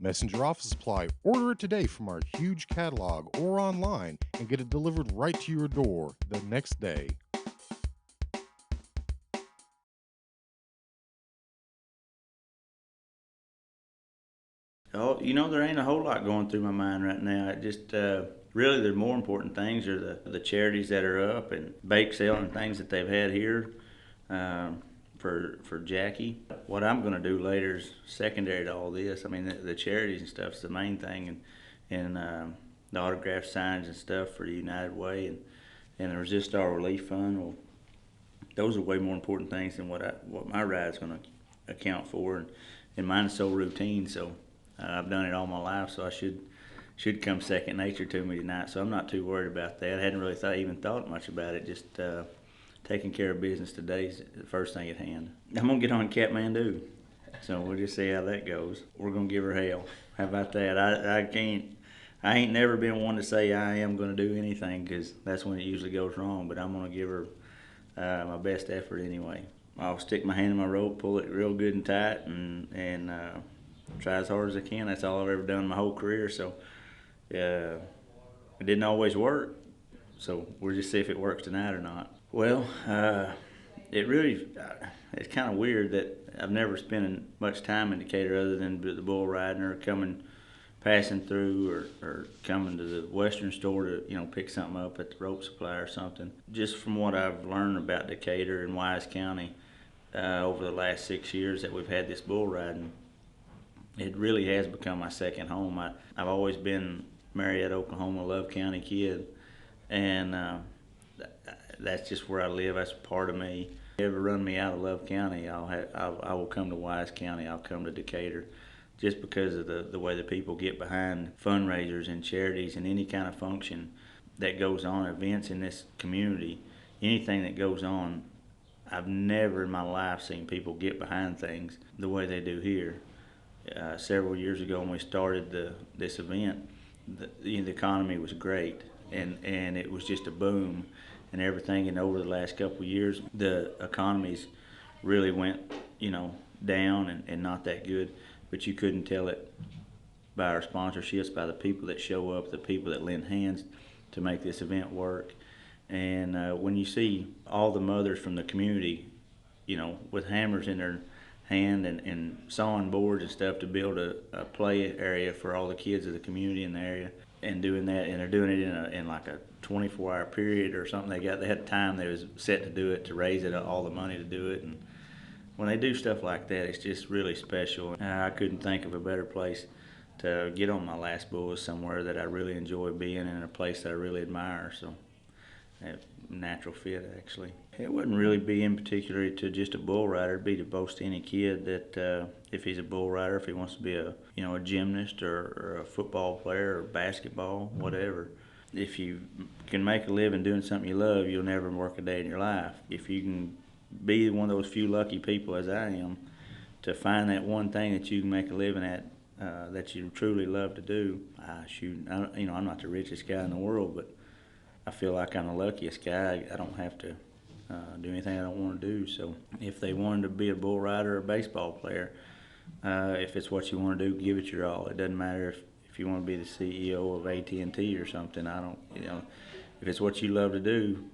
Messenger Office Supply. Order it today from our huge catalog or online and get it delivered right to your door the next day. Oh, there ain't a whole lot going through my mind right now. It just really the more important things are the charities that are up and bake sale and things that they've had here for Jackie. What I'm going to do later is secondary to all this. I mean, the charities and stuff is the main thing, and the autograph signs and stuff for the United Way and the Resist Our Relief Fund. Well, those are way more important things than what my ride's going to account for, and mine is so routine. So I've done it all my life, so I should come second nature to me tonight. So I'm not too worried about that. I hadn't really even thought much about it. Just taking care of business today's the first thing at hand. I'm gonna get on Kathmandu, so we'll just see how that goes. We're gonna give her hell. How about that? I can't. I ain't never been one to say I am gonna do anything because that's when it usually goes wrong. But I'm gonna give her my best effort anyway. I'll stick my hand in my rope, pull it real good and tight, and try as hard as I can. That's all I've ever done my whole career. So it didn't always work. So we'll just see if it works tonight or not. Well, it really it's kind of weird that I've never spent much time in Decatur other than the bull riding or passing through or coming to the Western store to pick something up at the rope supply or something. Just from what I've learned about Decatur and Wise County over the last 6 years that we've had this bull riding, it really has become my second home. I've always been Marietta, Oklahoma, Love County kid, and that's just where I live. That's part of me. If you ever run me out of Love County, I will come to Wise County. I'll come to Decatur, just because of the way the people get behind fundraisers and charities and any kind of function that goes on, events in this community, anything that goes on. I've never in my life seen people get behind things the way they do here. Several years ago when we started this event, the economy was great, and it was just a boom and everything. And over the last couple of years, the economies really went, down and not that good. But you couldn't tell it by our sponsorships, by the people that show up, the people that lend hands to make this event work. And when you see all the mothers from the community, with hammers in their hand and sawing boards and stuff to build a play area for all the kids of the community in the area, and doing that, and they're doing it in like a 24-hour period or something. They had time they was set to do it, to raise it, all the money to do it. And when they do stuff like that, it's just really special. I couldn't think of a better place to get on my last bull, is somewhere that I really enjoy being in, a place that I really admire. So a natural fit, actually. It wouldn't really be in particular to just a bull rider. It'd be to boast any kid that if he's a bull rider, if he wants to be a gymnast or a football player or basketball, whatever. If you can make a living doing something you love, you'll never work a day in your life. If you can be one of those few lucky people, as I am, to find that one thing that you can make a living at that you truly love to do. I'm not the richest guy in the world, but I feel like I'm the luckiest guy. I don't have to do anything I don't want to do. So if they wanted to be a bull rider or a baseball player, if it's what you want to do, give it your all. It doesn't matter if you want to be the CEO of AT&T or something. If it's what you love to do,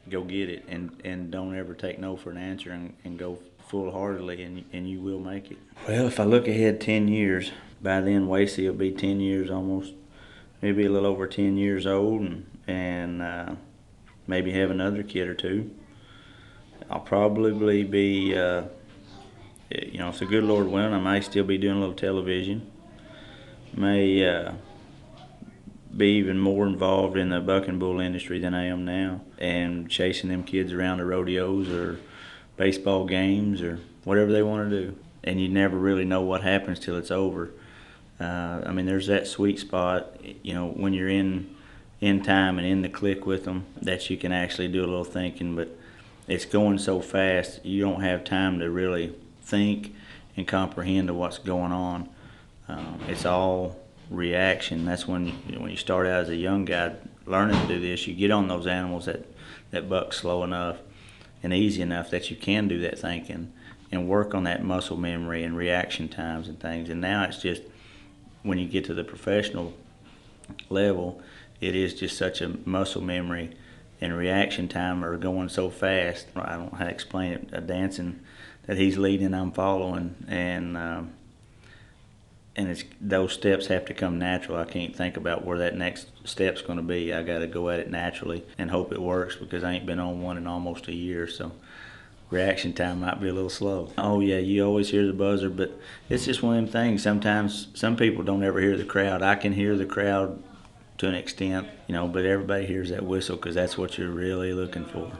go get it, and don't ever take no for an answer, and go full-heartedly, and you will make it. Well, if I look ahead 10 years, by then Wacy will be 10 years almost, maybe a little over 10 years old, and maybe have another kid or two. I'll probably be, if the good Lord willing, I may still be doing a little television. May be even more involved in the buck and bull industry than I am now, and chasing them kids around the rodeos or baseball games or whatever they want to do. And you never really know what happens till it's over. There's that sweet spot, when you're in time and in the click with them, that you can actually do a little thinking. But it's going so fast, you don't have time to really think and comprehend to what's going on. It's all reaction. That's when you start out as a young guy learning to do this, you get on those animals that buck slow enough and easy enough that you can do that thinking and work on that muscle memory and reaction times and things. And now it's just when you get to the professional level, it is just such a muscle memory and reaction time are going so fast. I don't know how to explain it. A dancing that he's leading, I'm following, and it's those steps have to come natural. I can't think about where that next step's going to be. I got to go at it naturally and hope it works because I ain't been on one in almost a year. So reaction time might be a little slow. Oh yeah, you always hear the buzzer, but it's just one of them things. Sometimes some people don't ever hear the crowd. I can hear the crowd to an extent, but everybody hears that whistle because that's what you're really looking for.